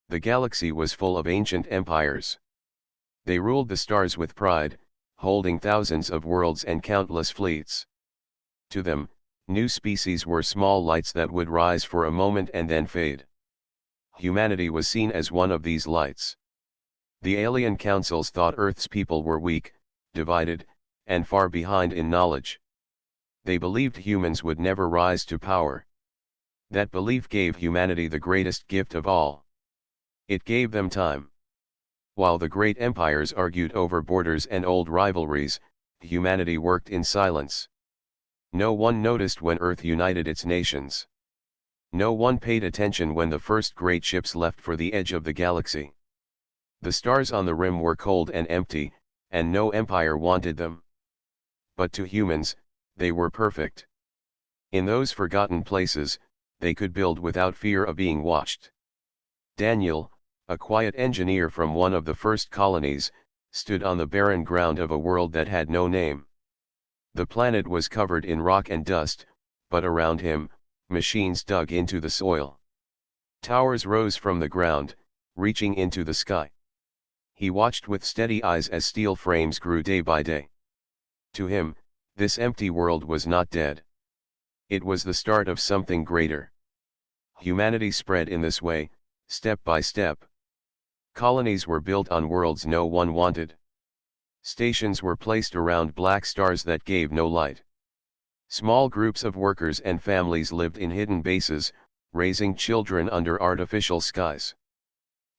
The galaxy was full of ancient empires. They ruled the stars with pride, holding thousands of worlds and countless fleets. To them, new species were small lights that would rise for a moment and then fade. Humanity was seen as one of these lights. The alien councils thought Earth's people were weak, divided, and far behind in knowledge. They believed humans would never rise to power. That belief gave humanity the greatest gift of all. It gave them time. While the great empires argued over borders and old rivalries, humanity worked in silence. No one noticed when Earth united its nations. No one paid attention when the first great ships left for the edge of the galaxy. The stars on the rim were cold and empty, and no empire wanted them. But to humans, they were perfect. In those forgotten places, they could build without fear of being watched. Daniel, a quiet engineer from one of the first colonies, stood on the barren ground of a world that had no name. The planet was covered in rock and dust, but around him, machines dug into the soil. Towers rose from the ground, reaching into the sky. He watched with steady eyes as steel frames grew day by day. To him, this empty world was not dead. It was the start of something greater. Humanity spread in this way, step by step. Colonies were built on worlds no one wanted. Stations were placed around black stars that gave no light. Small groups of workers and families lived in hidden bases, raising children under artificial skies.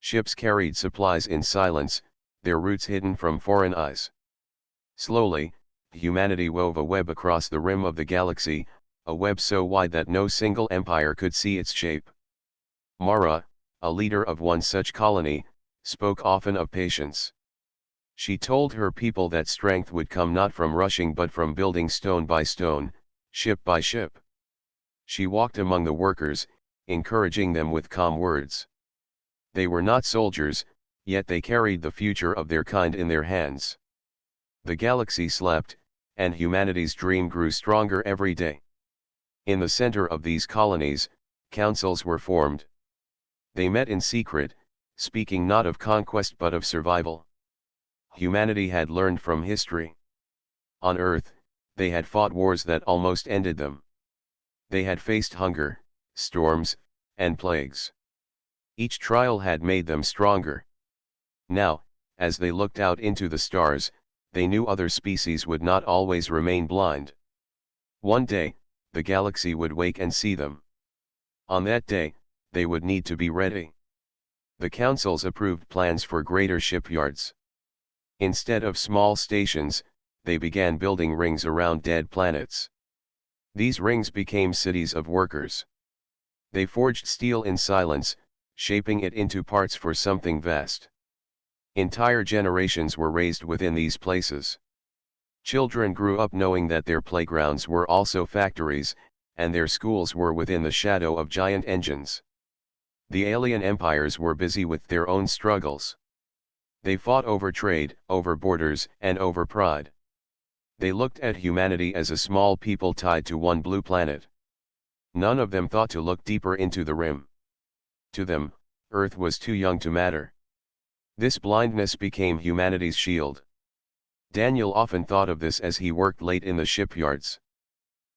Ships carried supplies in silence, their routes hidden from foreign eyes. Slowly, humanity wove a web across the rim of the galaxy, a web so wide that no single empire could see its shape. Mara, a leader of one such colony, spoke often of patience. She told her people that strength would come not from rushing but from building stone by stone, ship by ship. She walked among the workers, encouraging them with calm words. They were not soldiers, yet they carried the future of their kind in their hands. The galaxy slept, and humanity's dream grew stronger every day. In the center of these colonies, councils were formed. They met in secret, speaking not of conquest but of survival. Humanity had learned from history. On Earth, they had fought wars that almost ended them. They had faced hunger, storms, and plagues. Each trial had made them stronger. Now, as they looked out into the stars, they knew other species would not always remain blind. One day, the galaxy would wake and see them. On that day, they would need to be ready. The councils approved plans for greater shipyards. Instead of small stations, they began building rings around dead planets. These rings became cities of workers. They forged steel in silence, shaping it into parts for something vast. Entire generations were raised within these places. Children grew up knowing that their playgrounds were also factories, and their schools were within the shadow of giant engines. The alien empires were busy with their own struggles. They fought over trade, over borders, and over pride. They looked at humanity as a small people tied to one blue planet. None of them thought to look deeper into the rim. To them, Earth was too young to matter. This blindness became humanity's shield. Daniel often thought of this as he worked late in the shipyards.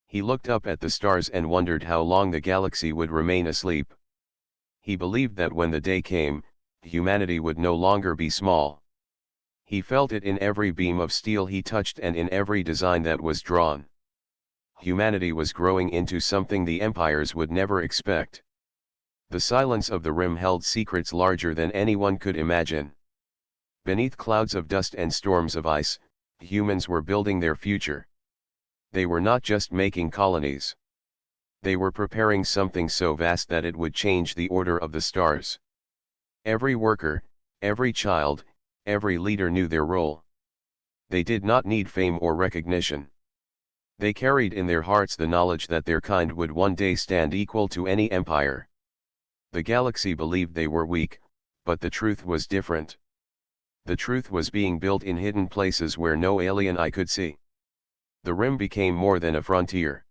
He looked up at the stars and wondered how long the galaxy would remain asleep. He believed that when the day came, humanity would no longer be small. He felt it in every beam of steel he touched and in every design that was drawn. Humanity was growing into something the empires would never expect. The silence of the rim held secrets larger than anyone could imagine. Beneath clouds of dust and storms of ice, humans were building their future. They were not just making colonies. They were preparing something so vast that it would change the order of the stars. Every worker, every child, every leader knew their role. They did not need fame or recognition. They carried in their hearts the knowledge that their kind would one day stand equal to any empire. The galaxy believed they were weak, but the truth was different. The truth was being built in hidden places where no alien eye could see. The rim became more than a frontier.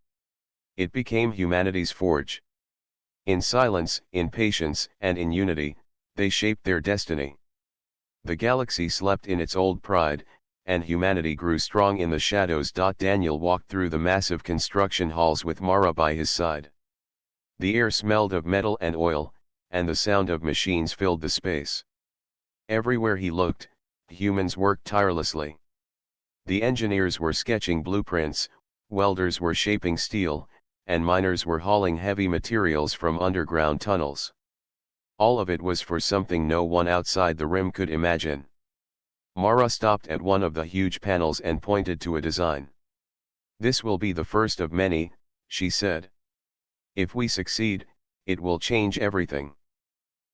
It became humanity's forge. In silence, in patience, and in unity, They shaped their destiny. The galaxy slept in its old pride, and humanity grew strong in the shadows. Daniel walked through the massive construction halls with Mara by his side. The air smelled of metal and oil, and the sound of machines filled the space. Everywhere he looked, humans worked tirelessly. The engineers were sketching blueprints, welders were shaping steel, and miners were hauling heavy materials from underground tunnels. All of it was for something no one outside the rim could imagine. Mara stopped at one of the huge panels and pointed to a design. "This will be the first of many," she said. "If we succeed, it will change everything."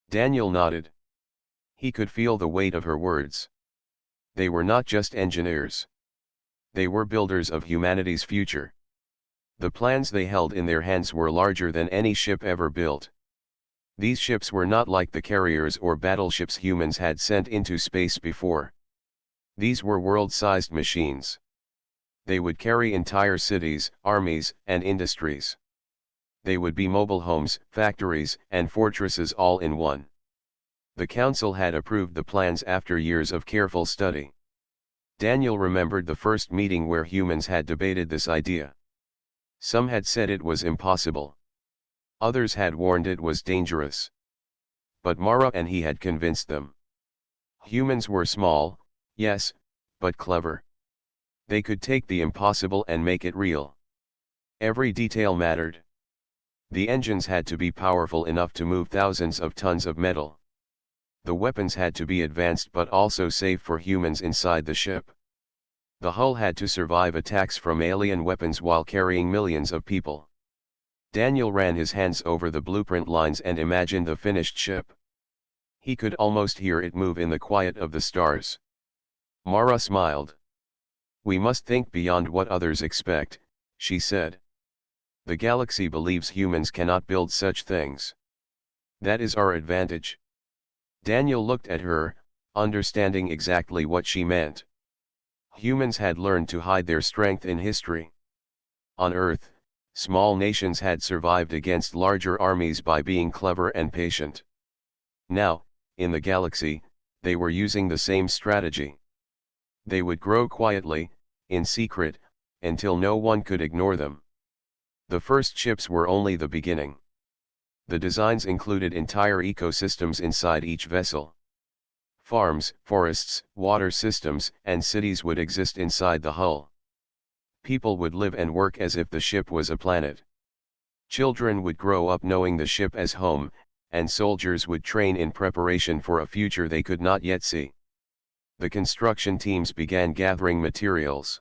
Daniel nodded. He could feel the weight of her words. They were not just engineers. They were builders of humanity's future. The plans they held in their hands were larger than any ship ever built. These ships were not like the carriers or battleships humans had sent into space before. These were world-sized machines. They would carry entire cities, armies, and industries. They would be mobile homes, factories, and fortresses all in one. The council had approved the plans after years of careful study. Daniel remembered the first meeting where humans had debated this idea. Some had said it was impossible. Others had warned it was dangerous. But Mara and he had convinced them. Humans were small, yes, but clever. They could take the impossible and make it real. Every detail mattered. The engines had to be powerful enough to move thousands of tons of metal. The weapons had to be advanced but also safe for humans inside the ship. The hull had to survive attacks from alien weapons while carrying millions of people. Daniel ran his hands over the blueprint lines and imagined the finished ship. He could almost hear it move in the quiet of the stars. Mara smiled. "We must think beyond what others expect," she said. "The galaxy believes humans cannot build such things. That is our advantage." Daniel looked at her, understanding exactly what she meant. Humans had learned to hide their strength in history. On Earth, small nations had survived against larger armies by being clever and patient. Now, in the galaxy, they were using the same strategy. They would grow quietly, in secret, until no one could ignore them. The first ships were only the beginning. The designs included entire ecosystems inside each vessel. Farms, forests, water systems, and cities would exist inside the hull. People would live and work as if the ship was a planet. Children would grow up knowing the ship as home, and soldiers would train in preparation for a future they could not yet see. The construction teams began gathering materials.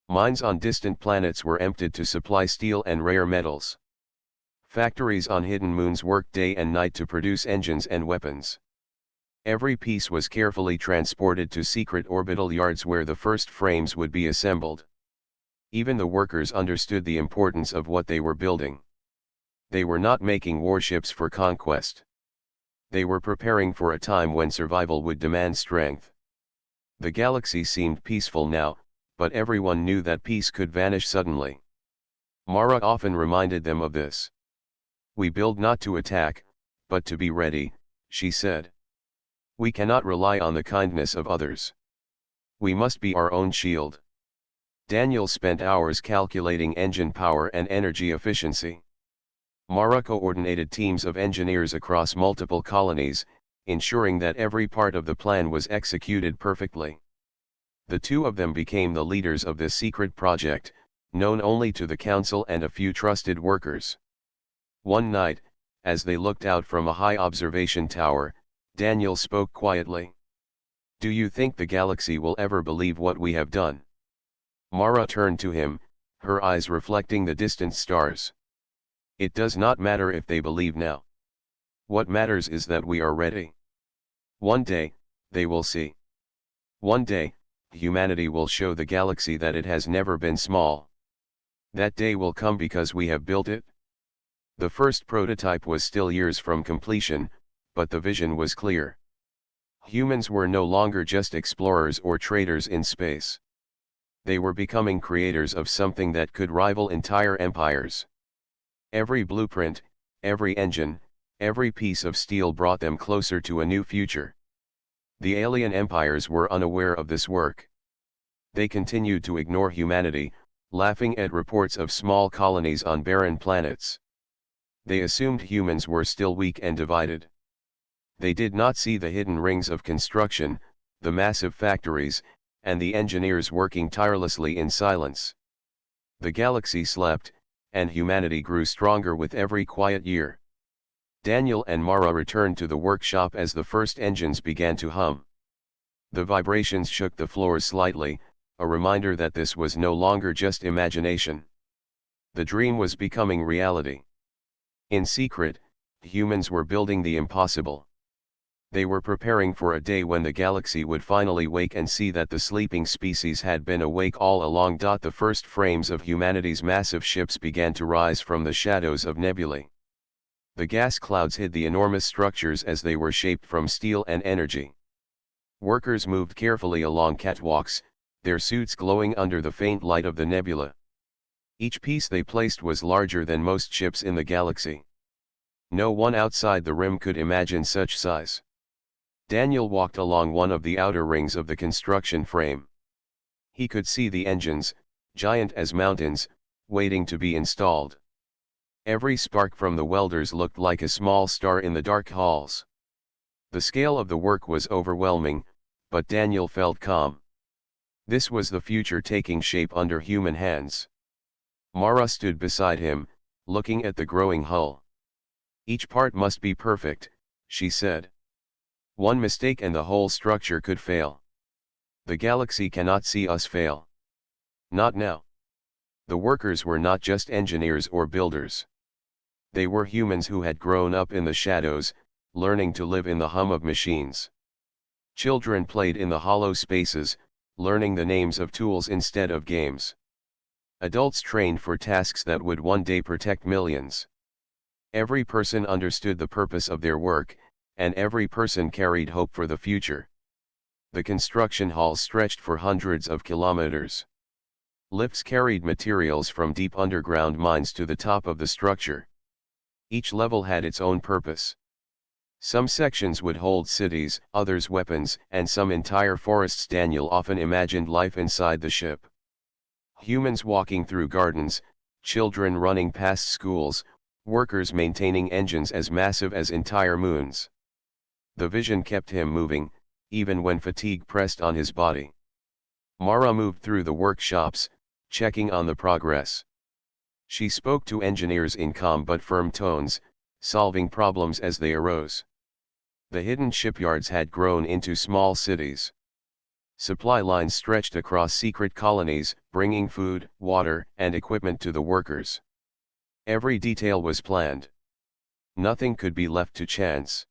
Mines on distant planets were emptied to supply steel and rare metals. Factories on hidden moons worked day and night to produce engines and weapons. Every piece was carefully transported to secret orbital yards where the first frames would be assembled. Even the workers understood the importance of what they were building. They were not making warships for conquest. They were preparing for a time when survival would demand strength. The galaxy seemed peaceful now, but everyone knew that peace could vanish suddenly. Mara often reminded them of this. "We build not to attack, but to be ready," she said. "We cannot rely on the kindness of others. We must be our own shield." Daniel spent hours calculating engine power and energy efficiency. Mara coordinated teams of engineers across multiple colonies, ensuring that every part of the plan was executed perfectly. The two of them became the leaders of this secret project, known only to the council and a few trusted workers. One night, as they looked out from a high observation tower, Daniel spoke quietly. "Do you think the galaxy will ever believe what we have done?" Mara turned to him, her eyes reflecting the distant stars. "It does not matter if they believe now. What matters is that we are ready. One day, they will see. One day, humanity will show the galaxy that it has never been small. That day will come because we have built it." The first prototype was still years from completion, but the vision was clear. Humans were no longer just explorers or traders in space. They were becoming creators of something that could rival entire empires. Every blueprint, every engine, Every piece of steel brought them closer to a new future. The alien empires were unaware of this work. They continued to ignore humanity, laughing at reports of small colonies on barren planets. They assumed humans were still weak and divided. They did not see the hidden rings of construction, the massive factories, and the engineers working tirelessly in silence. The galaxy slept, and humanity grew stronger with every quiet year. Daniel and Mara returned to the workshop as the first engines began to hum. The vibrations shook the floors slightly, a reminder that this was no longer just imagination. The dream was becoming reality. In secret, humans were building the impossible. They were preparing for a day when the galaxy would finally wake and see that the sleeping species had been awake all along. The first frames of humanity's massive ships began to rise from the shadows of nebulae. The gas clouds hid the enormous structures as they were shaped from steel and energy. Workers moved carefully along catwalks, their suits glowing under the faint light of the nebula. Each piece they placed was larger than most ships in the galaxy. No one outside the rim could imagine such size. Daniel walked along one of the outer rings of the construction frame. He could see the engines, giant as mountains, waiting to be installed. Every spark from the welders looked like a small star in the dark halls. The scale of the work was overwhelming, but Daniel felt calm. This was the future taking shape under human hands. Mara stood beside him, looking at the growing hull. "Each part must be perfect," she said. "One mistake and the whole structure could fail. The galaxy cannot see us fail. Not now." The workers were not just engineers or builders. They were humans who had grown up in the shadows, learning to live in the hum of machines. Children played in the hollow spaces, learning the names of tools instead of games. Adults trained for tasks that would one day protect millions. Every person understood the purpose of their work, and every person carried hope for the future. The construction halls stretched for hundreds of kilometers. Lifts carried materials from deep underground mines to the top of the structure. Each level had its own purpose. Some sections would hold cities, others weapons, and some entire forests. Daniel often imagined life inside the ship. Humans walking through gardens, children running past schools, workers maintaining engines as massive as entire moons. The vision kept him moving, even when fatigue pressed on his body. Mara moved through the workshops, checking on the progress. She spoke to engineers in calm but firm tones, solving problems as they arose. The hidden shipyards had grown into small cities. Supply lines stretched across secret colonies, bringing food, water, and equipment to the workers. Every detail was planned. Nothing could be left to chance.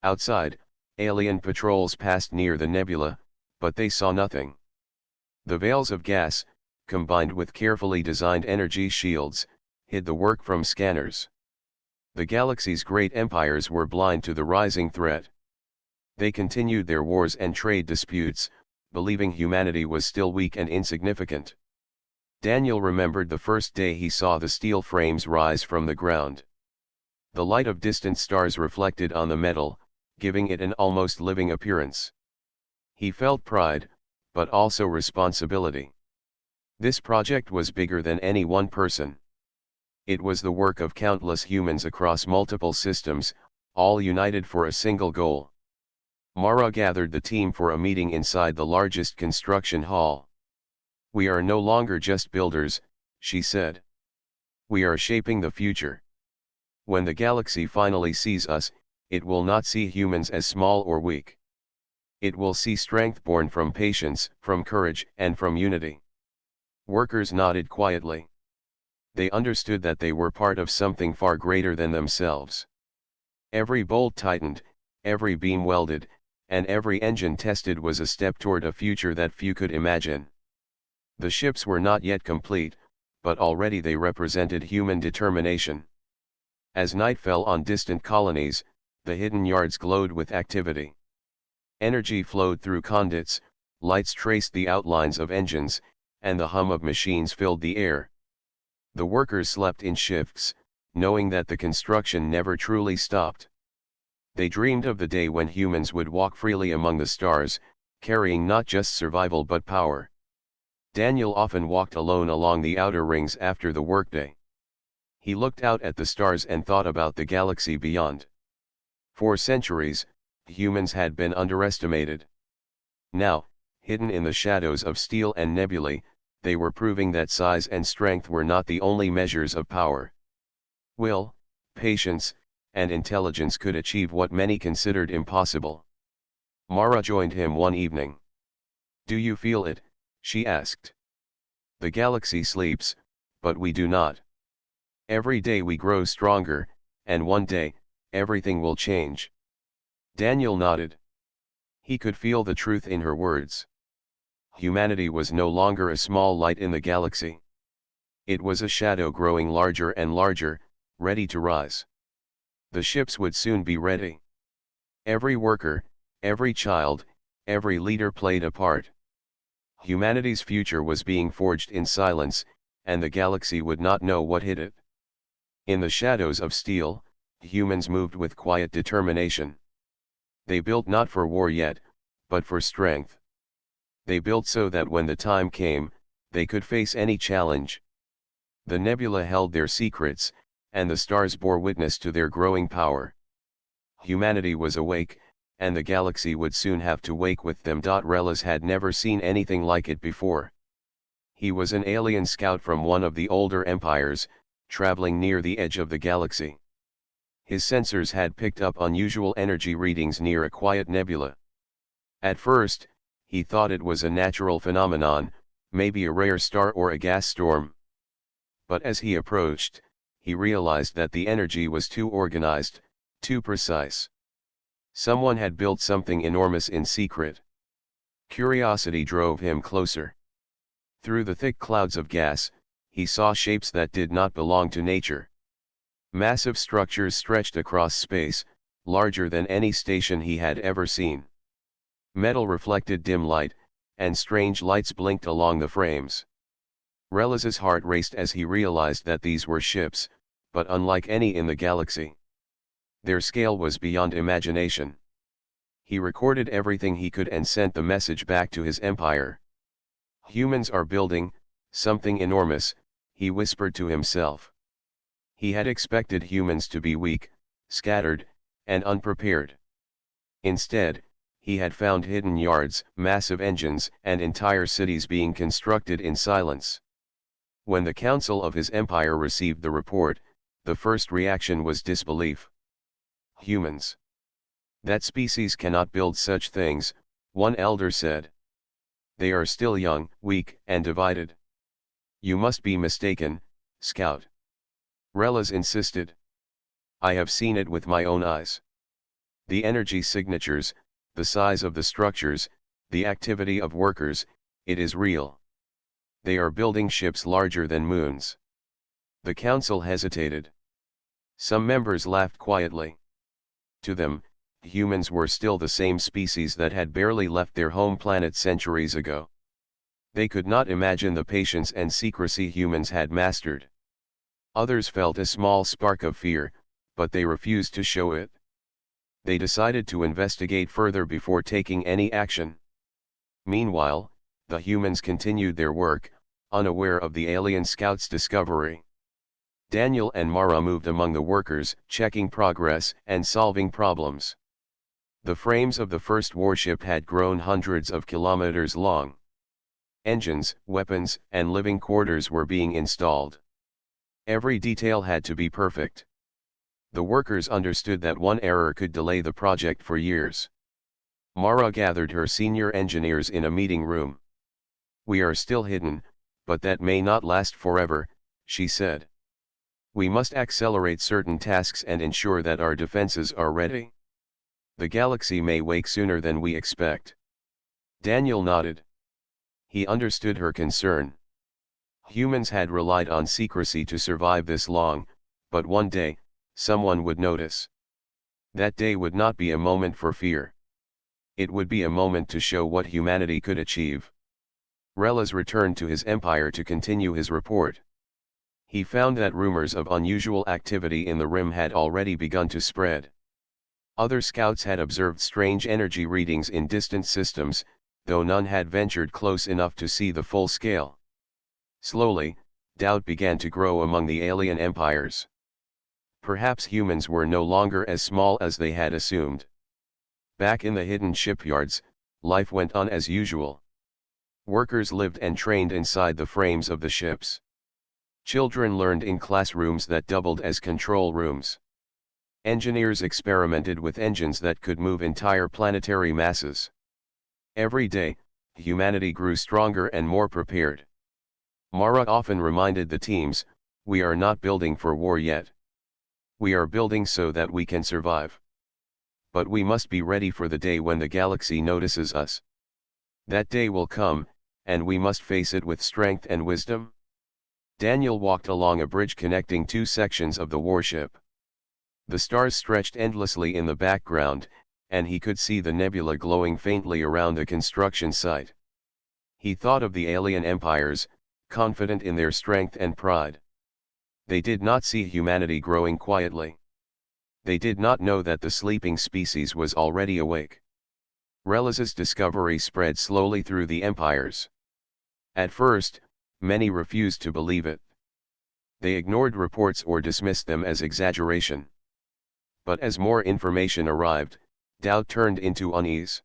Outside, alien patrols passed near the nebula, but they saw nothing. The veils of gas, combined with carefully designed energy shields, hid the work from scanners. The galaxy's great empires were blind to the rising threat. They continued their wars and trade disputes, believing humanity was still weak and insignificant. Daniel remembered the first day he saw the steel frames rise from the ground. The light of distant stars reflected on the metal, giving it an almost living appearance. He felt pride, but also responsibility. This project was bigger than any one person. It was the work of countless humans across multiple systems, all united for a single goal. Mara gathered the team for a meeting inside the largest construction hall. "We are no longer just builders," she said. "We are shaping the future. When the galaxy finally sees us, it will not see humans as small or weak. It will see strength born from patience, from courage, and from unity." Workers nodded quietly. They understood that they were part of something far greater than themselves. Every bolt tightened, every beam welded, and every engine tested was a step toward a future that few could imagine. The ships were not yet complete, but already they represented human determination. As night fell on distant colonies, the hidden yards glowed with activity. Energy flowed through conduits, lights traced the outlines of engines, and the hum of machines filled the air. The workers slept in shifts, knowing that the construction never truly stopped. They dreamed of the day when humans would walk freely among the stars, carrying not just survival but power. Daniel often walked alone along the outer rings after the workday. He looked out at the stars and thought about the galaxy beyond. For centuries, humans had been underestimated. Now, hidden in the shadows of steel and nebulae, they were proving that size and strength were not the only measures of power. Will, patience, and intelligence could achieve what many considered impossible. Mara joined him one evening. "Do you feel it?" she asked. "The galaxy sleeps, but we do not. Every day we grow stronger, and one day, everything will change." Daniel nodded. He could feel the truth in her words. Humanity was no longer a small light in the galaxy. It was a shadow growing larger and larger, ready to rise. The ships would soon be ready. Every worker, every child, every leader played a part. Humanity's future was being forged in silence, and the galaxy would not know what hit it. In the shadows of steel, humans moved with quiet determination. They built not for war yet, but for strength. They built so that when the time came, they could face any challenge. The nebula held their secrets, and the stars bore witness to their growing power. Humanity was awake, and the galaxy would soon have to wake with them. Relis had never seen anything like it before. He was an alien scout from one of the older empires, traveling near the edge of the galaxy. His sensors had picked up unusual energy readings near a quiet nebula. At first, he thought it was a natural phenomenon, maybe a rare star or a gas storm. But as he approached, he realized that the energy was too organized, too precise. Someone had built something enormous in secret. Curiosity drove him closer. Through the thick clouds of gas, he saw shapes that did not belong to nature. Massive structures stretched across space, larger than any station he had ever seen. Metal reflected dim light, and strange lights blinked along the frames. Relis's heart raced as he realized that these were ships, but unlike any in the galaxy. Their scale was beyond imagination. He recorded everything he could and sent the message back to his empire. "Humans are building something enormous," he whispered to himself. He had expected humans to be weak, scattered, and unprepared. Instead, he had found hidden yards, massive engines, and entire cities being constructed in silence. When the council of his empire received the report, the first reaction was disbelief. "Humans? That species cannot build such things," one elder said. "They are still young, weak, and divided." "You must be mistaken, Scout," Relis insisted. "I have seen it with my own eyes. The energy signatures, the size of the structures, the activity of workers, it is real. They are building ships larger than moons." The council hesitated. Some members laughed quietly. To them, humans were still the same species that had barely left their home planet centuries ago. They could not imagine the patience and secrecy humans had mastered. Others felt a small spark of fear, but they refused to show it. They decided to investigate further before taking any action. Meanwhile, the humans continued their work, unaware of the alien scouts' discovery. Daniel and Mara moved among the workers, checking progress and solving problems. The frames of the first warship had grown hundreds of kilometers long. Engines, weapons, and living quarters were being installed. Every detail had to be perfect. The workers understood that one error could delay the project for years. Mara gathered her senior engineers in a meeting room. "We are still hidden, but that may not last forever," she said. "We must accelerate certain tasks and ensure that our defenses are ready. The galaxy may wake sooner than we expect." Daniel nodded. He understood her concern. Humans had relied on secrecy to survive this long, but one day, someone would notice. That day would not be a moment for fear. It would be a moment to show what humanity could achieve. Relis returned to his empire to continue his report. He found that rumors of unusual activity in the rim had already begun to spread. Other scouts had observed strange energy readings in distant systems, though none had ventured close enough to see the full scale. Slowly, doubt began to grow among the alien empires. Perhaps humans were no longer as small as they had assumed. Back in the hidden shipyards, life went on as usual. Workers lived and trained inside the frames of the ships. Children learned in classrooms that doubled as control rooms. Engineers experimented with engines that could move entire planetary masses. Every day, humanity grew stronger and more prepared. Mara often reminded the teams, "We are not building for war yet. We are building so that we can survive. But we must be ready for the day when the galaxy notices us. That day will come, and we must face it with strength and wisdom." Daniel walked along a bridge connecting two sections of the warship. The stars stretched endlessly in the background, and he could see the nebula glowing faintly around the construction site. He thought of the alien empires, confident in their strength and pride. They did not see humanity growing quietly. They did not know that the sleeping species was already awake. Relis's discovery spread slowly through the empires. At first, many refused to believe it. They ignored reports or dismissed them as exaggeration. But as more information arrived, doubt turned into unease.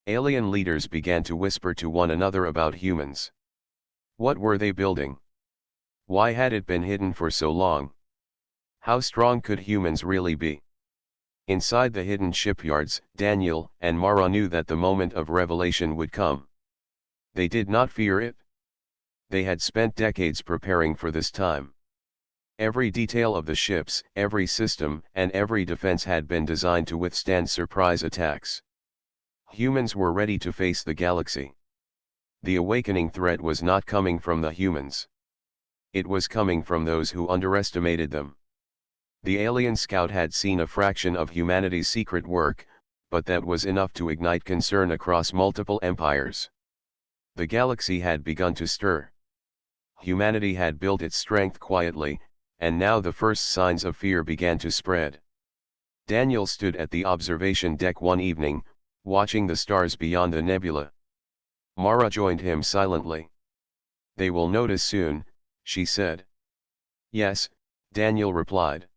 Alien leaders began to whisper to one another about humans. What were they building? Why had it been hidden for so long? How strong could humans really be? Inside the hidden shipyards, Daniel and Mara knew that the moment of revelation would come. They did not fear it. They had spent decades preparing for this time. Every detail of the ships, every system, and every defense had been designed to withstand surprise attacks. Humans were ready to face the galaxy. The awakening threat was not coming from the humans. It was coming from those who underestimated them. The alien scout had seen a fraction of humanity's secret work, but that was enough to ignite concern across multiple empires. The galaxy had begun to stir. Humanity had built its strength quietly, and now the first signs of fear began to spread. Daniel stood at the observation deck one evening, watching the stars beyond the nebula. Mara joined him silently. "They will notice soon," she said. "Yes," Daniel replied.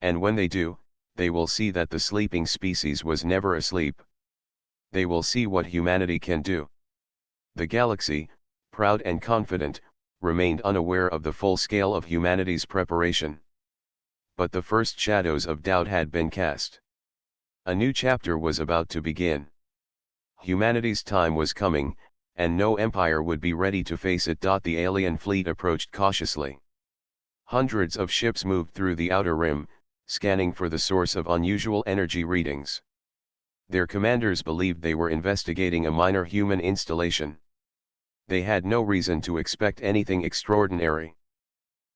"And when they do, they will see that the sleeping species was never asleep. They will see what humanity can do." The galaxy, proud and confident, remained unaware of the full scale of humanity's preparation. But the first shadows of doubt had been cast. A new chapter was about to begin. Humanity's time was coming, and no empire would be ready to face it. The alien fleet approached cautiously. Hundreds of ships moved through the outer rim, scanning for the source of unusual energy readings. Their commanders believed they were investigating a minor human installation. They had no reason to expect anything extraordinary.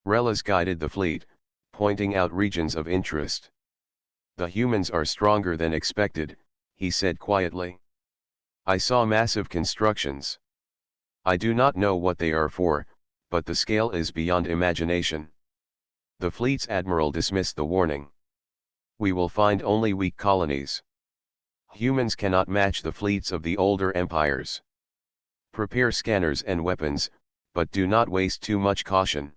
Relis guided the fleet, pointing out regions of interest. "The humans are stronger than expected," he said quietly. "I saw massive constructions. I do not know what they are for, but the scale is beyond imagination." The fleet's admiral dismissed the warning. "We will find only weak colonies. Humans cannot match the fleets of the older empires. Prepare scanners and weapons, but do not waste too much caution."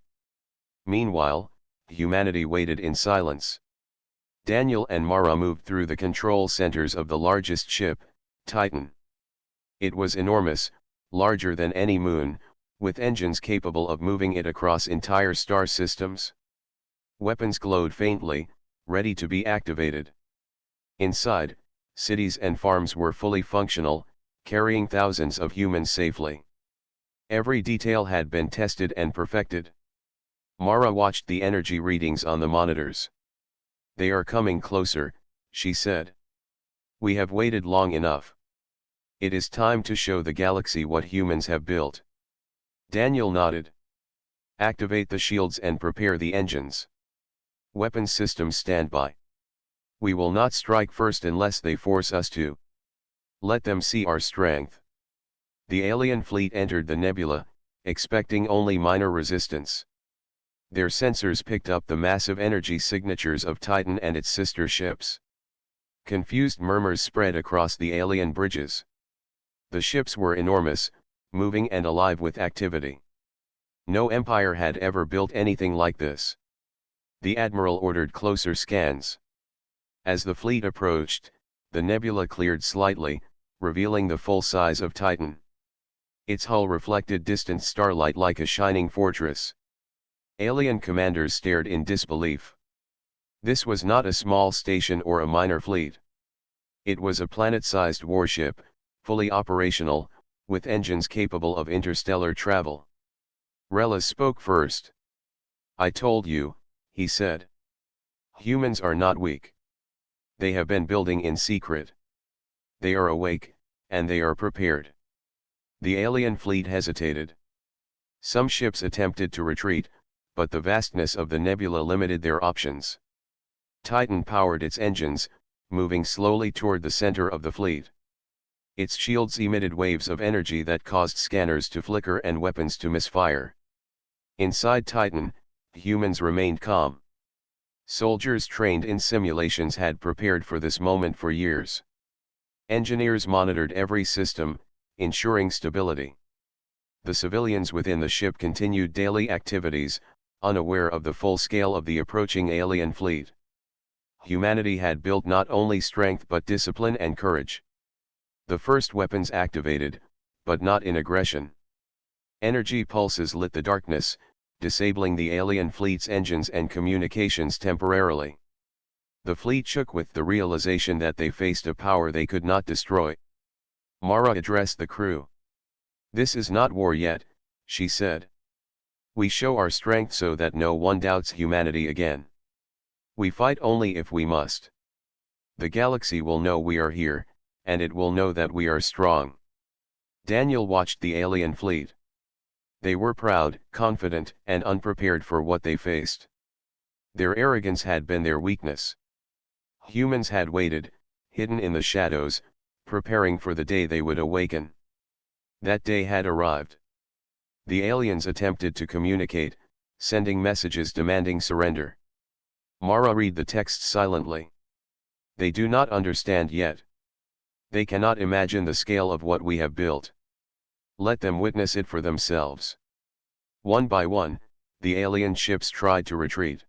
Meanwhile, humanity waited in silence. Daniel and Mara moved through the control centers of the largest ship, Titan. It was enormous, larger than any moon, with engines capable of moving it across entire star systems. Weapons glowed faintly, ready to be activated. Inside, cities and farms were fully functional, carrying thousands of humans safely. Every detail had been tested and perfected. Mara watched the energy readings on the monitors. "They are coming closer," she said. "We have waited long enough. It is time to show the galaxy what humans have built." Daniel nodded. "Activate the shields and prepare the engines. Weapons systems stand by. We will not strike first unless they force us to. Let them see our strength." The alien fleet entered the nebula, expecting only minor resistance. Their sensors picked up the massive energy signatures of Titan and its sister ships. Confused murmurs spread across the alien bridges. The ships were enormous, moving and alive with activity. No empire had ever built anything like this. The admiral ordered closer scans. As the fleet approached, the nebula cleared slightly, revealing the full size of Titan. Its hull reflected distant starlight like a shining fortress. Alien commanders stared in disbelief. This was not a small station or a minor fleet. It was a planet-sized warship, fully operational, with engines capable of interstellar travel. Relas spoke first. "I told you," he said. "Humans are not weak. They have been building in secret. They are awake, and they are prepared." The alien fleet hesitated. Some ships attempted to retreat, but the vastness of the nebula limited their options. Titan powered its engines, moving slowly toward the center of the fleet. Its shields emitted waves of energy that caused scanners to flicker and weapons to misfire. Inside Titan, humans remained calm. Soldiers trained in simulations had prepared for this moment for years. Engineers monitored every system, ensuring stability. The civilians within the ship continued daily activities, unaware of the full scale of the approaching alien fleet. Humanity had built not only strength but discipline and courage. The first weapons activated, but not in aggression. Energy pulses lit the darkness, disabling the alien fleet's engines and communications temporarily. The fleet shook with the realization that they faced a power they could not destroy. Mara addressed the crew. "This is not war yet," she said. "We show our strength so that no one doubts humanity again. We fight only if we must. The galaxy will know we are here, and it will know that we are strong." Daniel watched the alien fleet. They were proud, confident, and unprepared for what they faced. Their arrogance had been their weakness. Humans had waited, hidden in the shadows, preparing for the day they would awaken. That day had arrived. The aliens attempted to communicate, sending messages demanding surrender. Mara read the text silently. "They do not understand yet. They cannot imagine the scale of what we have built. Let them witness it for themselves." One by one, the alien ships tried to retreat.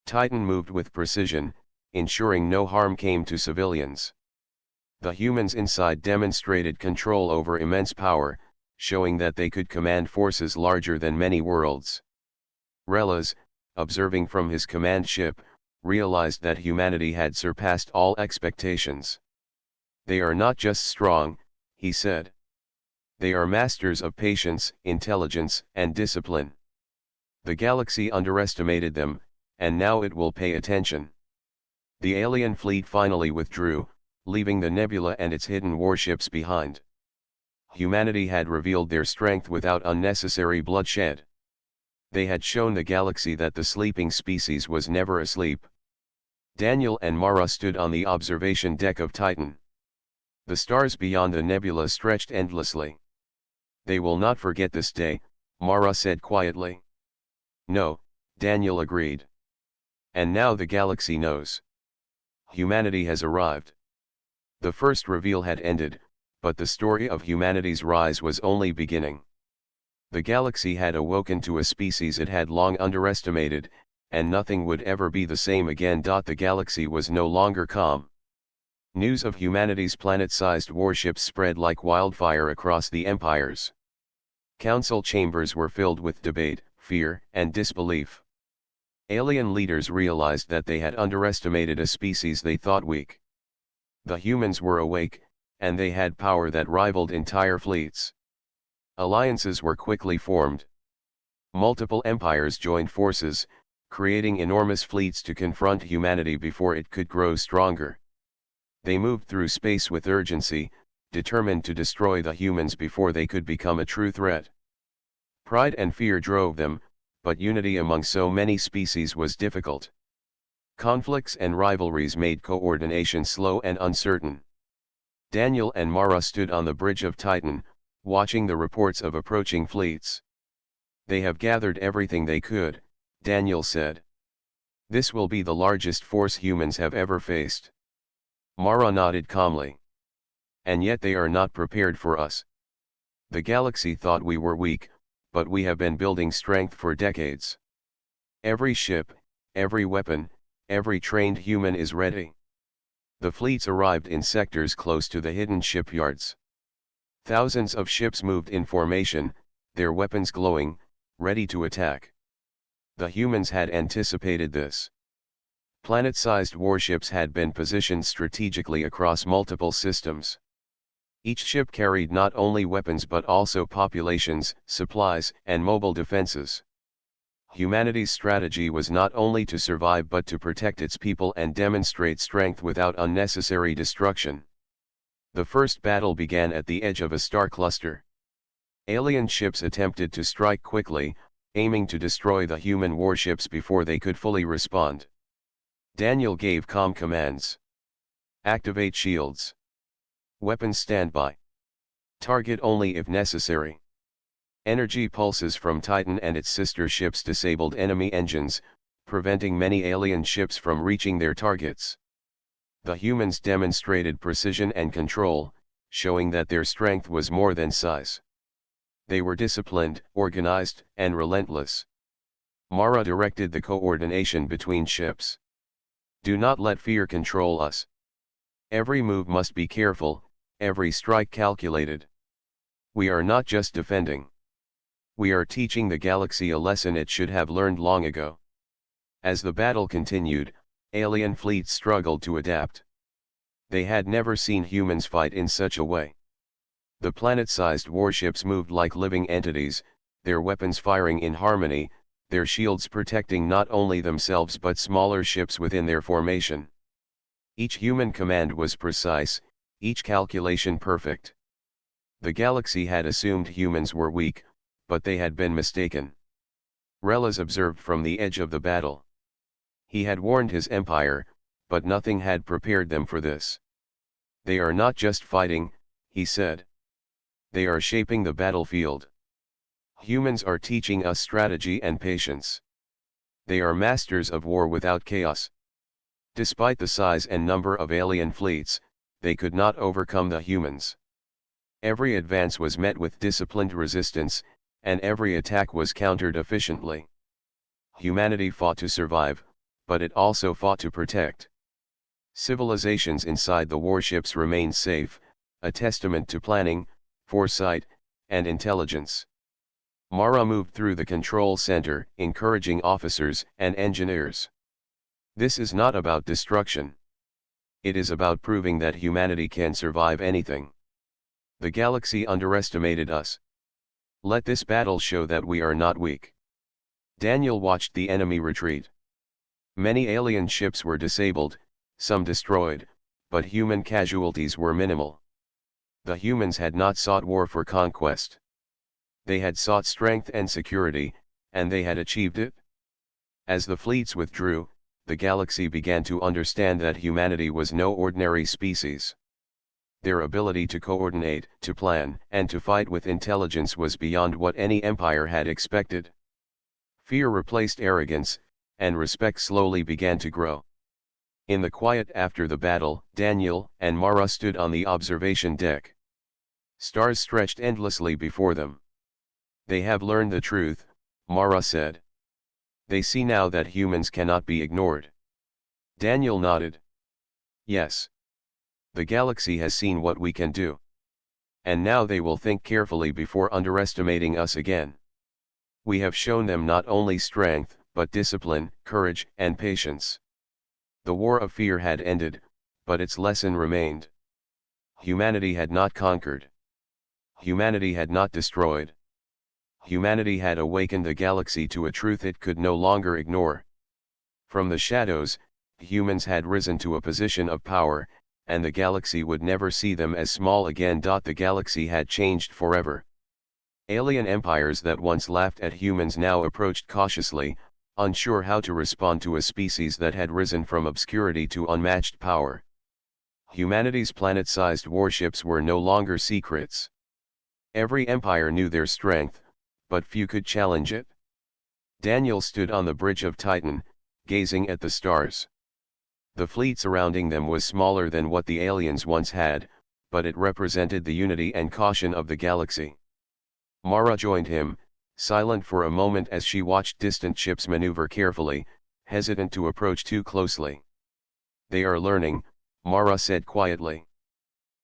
Titan moved with precision, ensuring no harm came to civilians. The humans inside demonstrated control over immense power, showing that they could command forces larger than many worlds. Relas, observing from his command ship, realized that humanity had surpassed all expectations. "They are not just strong," he said. "They are masters of patience, intelligence, and discipline. The galaxy underestimated them, and now it will pay attention." The alien fleet finally withdrew, leaving the nebula and its hidden warships behind. Humanity had revealed their strength without unnecessary bloodshed. They had shown the galaxy that the sleeping species was never asleep. Daniel and Mara stood on the observation deck of Titan. The stars beyond the nebula stretched endlessly. "They will not forget this day," Mara said quietly. "No," Daniel agreed. "And now the galaxy knows. Humanity has arrived." The first reveal had ended, but the story of humanity's rise was only beginning. The galaxy had awoken to a species it had long underestimated, and nothing would ever be the same again. The galaxy was no longer calm. News of humanity's planet-sized warships spread like wildfire across the empires. Council chambers were filled with debate, fear, and disbelief. Alien leaders realized that they had underestimated a species they thought weak. The humans were awake, and they had power that rivaled entire fleets. Alliances were quickly formed. Multiple empires joined forces, creating enormous fleets to confront humanity before it could grow stronger. They moved through space with urgency, determined to destroy the humans before they could become a true threat. Pride and fear drove them, but unity among so many species was difficult. Conflicts and rivalries made coordination slow and uncertain. Daniel and Mara stood on the bridge of Titan, watching the reports of approaching fleets. "They have gathered everything they could," Daniel said. This will be the largest force humans have ever faced. Mara nodded calmly. And yet they are not prepared for us. The galaxy thought we were weak, but we have been building strength for decades. Every ship, every weapon, every trained human is ready. The fleets arrived in sectors close to the hidden shipyards. Thousands of ships moved in formation, their weapons glowing, ready to attack. The humans had anticipated this. Planet-sized warships had been positioned strategically across multiple systems. Each ship carried not only weapons but also populations, supplies, and mobile defenses. Humanity's strategy was not only to survive but to protect its people and demonstrate strength without unnecessary destruction. The first battle began at the edge of a star cluster. Alien ships attempted to strike quickly, aiming to destroy the human warships before they could fully respond. Daniel gave calm commands. Activate shields. Weapons standby. Target only if necessary. Energy pulses from Titan and its sister ships disabled enemy engines, preventing many alien ships from reaching their targets. The humans demonstrated precision and control, showing that their strength was more than size. They were disciplined, organized, and relentless. Mara directed the coordination between ships. Do not let fear control us. Every move must be careful, every strike calculated. We are not just defending. We are teaching the galaxy a lesson it should have learned long ago. As the battle continued, alien fleets struggled to adapt. They had never seen humans fight in such a way. The planet-sized warships moved like living entities, their weapons firing in harmony, their shields protecting not only themselves but smaller ships within their formation. Each human command was precise, each calculation perfect. The galaxy had assumed humans were weak, but they had been mistaken. Relas observed from the edge of the battle. He had warned his empire, but nothing had prepared them for this. They are not just fighting, he said. They are shaping the battlefield. Humans are teaching us strategy and patience. They are masters of war without chaos. Despite the size and number of alien fleets, they could not overcome the humans. Every advance was met with disciplined resistance, and every attack was countered efficiently. Humanity fought to survive, but it also fought to protect. Civilizations inside the warships remained safe, a testament to planning, foresight, and intelligence. Mara moved through the control center, encouraging officers and engineers. This is not about destruction. It is about proving that humanity can survive anything. The galaxy underestimated us. Let this battle show that we are not weak. Daniel watched the enemy retreat. Many alien ships were disabled, some destroyed, but human casualties were minimal. The humans had not sought war for conquest. They had sought strength and security, and they had achieved it. As the fleets withdrew, the galaxy began to understand that humanity was no ordinary species. Their ability to coordinate, to plan, and to fight with intelligence was beyond what any empire had expected. Fear replaced arrogance, and respect slowly began to grow. In the quiet after the battle, Daniel and Mara stood on the observation deck. Stars stretched endlessly before them. They have learned the truth, Mara said. They see now that humans cannot be ignored. Daniel nodded. Yes. The galaxy has seen what we can do. And now they will think carefully before underestimating us again. We have shown them not only strength, but discipline, courage, and patience. The war of fear had ended, but its lesson remained. Humanity had not conquered. Humanity had not destroyed. Humanity had awakened the galaxy to a truth it could no longer ignore. From the shadows, humans had risen to a position of power, and the galaxy would never see them as small again. The galaxy had changed forever. Alien empires that once laughed at humans now approached cautiously, unsure how to respond to a species that had risen from obscurity to unmatched power. Humanity's planet-sized warships were no longer secrets. Every empire knew their strength, but few could challenge it. Daniel stood on the bridge of Titan, gazing at the stars. The fleet surrounding them was smaller than what the aliens once had, but it represented the unity and caution of the galaxy. Mara joined him, silent for a moment as she watched distant ships maneuver carefully, hesitant to approach too closely. "They are learning," Mara said quietly.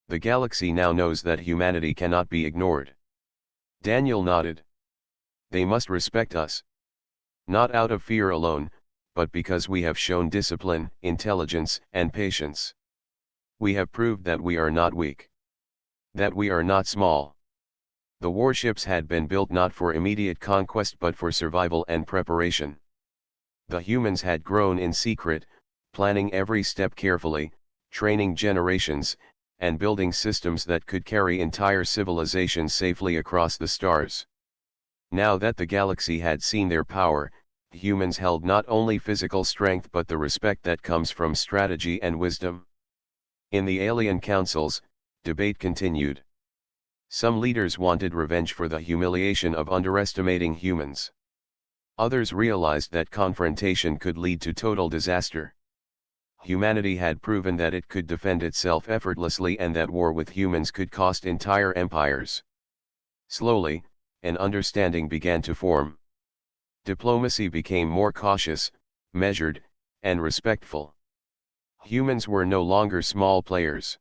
"The galaxy now knows that humanity cannot be ignored." Daniel nodded. "They must respect us. Not out of fear alone, but because we have shown discipline, intelligence, and patience. We have proved that we are not weak. That we are not small." The warships had been built not for immediate conquest but for survival and preparation. The humans had grown in secret, planning every step carefully, training generations, and building systems that could carry entire civilizations safely across the stars. Now that the galaxy had seen their power, humans held not only physical strength but the respect that comes from strategy and wisdom. In the alien councils, debate continued. Some leaders wanted revenge for the humiliation of underestimating humans. Others realized that confrontation could lead to total disaster. Humanity had proven that it could defend itself effortlessly and that war with humans could cost entire empires. Slowly, an understanding began to form. Diplomacy became more cautious, measured, and respectful. Humans were no longer small players.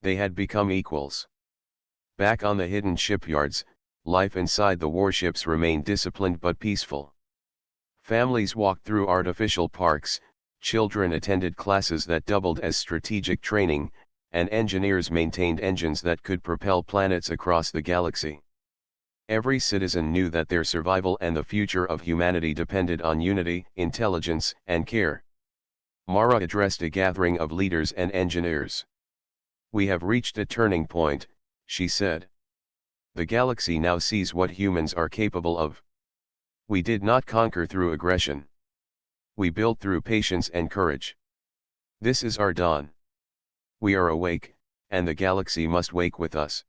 They had become equals. Back on the hidden shipyards, life inside the warships remained disciplined but peaceful. Families walked through artificial parks, children attended classes that doubled as strategic training, and engineers maintained engines that could propel planets across the galaxy. Every citizen knew that their survival and the future of humanity depended on unity, intelligence, and care. Mara addressed a gathering of leaders and engineers. "We have reached a turning point," she said. "The galaxy now sees what humans are capable of. We did not conquer through aggression. We built through patience and courage. This is our dawn. We are awake, and the galaxy must wake with us."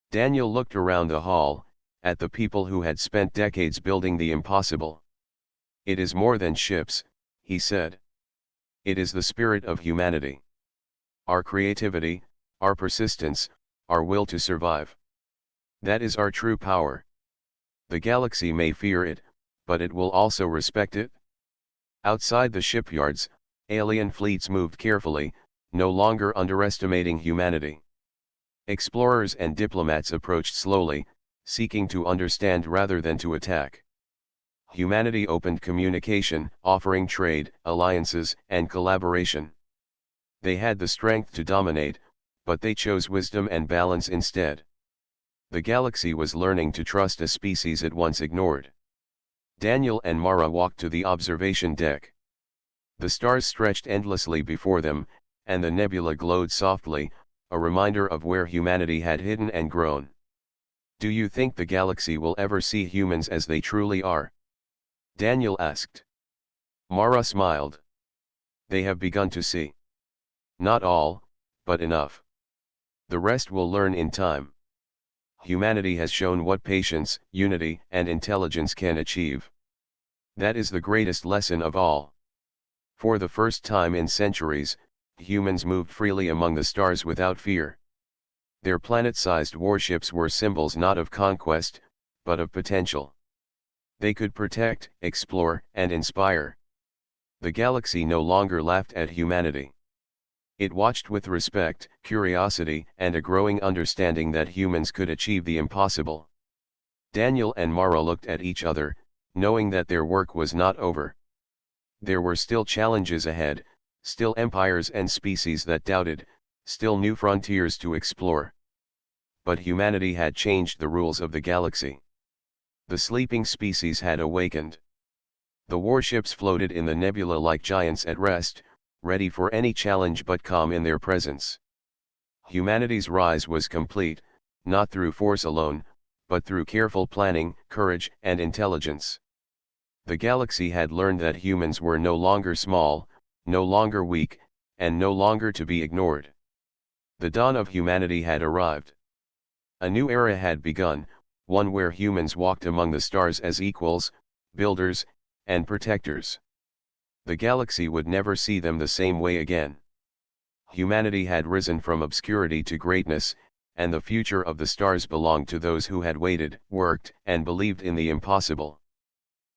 Daniel looked around the hall, at the people who had spent decades building the impossible. "It is more than ships," he said. "It is the spirit of humanity. Our creativity, our persistence, our will to survive. That is our true power. The galaxy may fear it, but it will also respect it." Outside the shipyards, alien fleets moved carefully, no longer underestimating humanity. Explorers and diplomats approached slowly, seeking to understand rather than to attack. Humanity opened communication, offering trade, alliances, and collaboration. They had the strength to dominate, but they chose wisdom and balance instead. The galaxy was learning to trust a species it once ignored. Daniel and Mara walked to the observation deck. The stars stretched endlessly before them, and the nebula glowed softly, a reminder of where humanity had hidden and grown. "Do you think the galaxy will ever see humans as they truly are?" Daniel asked. Mara smiled. "They have begun to see. Not all, but enough. The rest will learn in time. Humanity has shown what patience, unity, and intelligence can achieve. That is the greatest lesson of all. For the first time in centuries, humans moved freely among the stars without fear. Their planet-sized warships were symbols not of conquest, but of potential. They could protect, explore, and inspire. The galaxy no longer laughed at humanity. It watched with respect, curiosity, and a growing understanding that humans could achieve the impossible. Daniel and Mara looked at each other, knowing that their work was not over. There were still challenges ahead, still empires and species that doubted, still new frontiers to explore. But humanity had changed the rules of the galaxy. The sleeping species had awakened. The warships floated in the nebula like giants at rest, ready for any challenge but calm in their presence. Humanity's rise was complete, not through force alone, but through careful planning, courage, and intelligence. The galaxy had learned that humans were no longer small, no longer weak, and no longer to be ignored. The dawn of humanity had arrived. A new era had begun, one where humans walked among the stars as equals, builders, and protectors. The galaxy would never see them the same way again. Humanity had risen from obscurity to greatness, and the future of the stars belonged to those who had waited, worked, and believed in the impossible.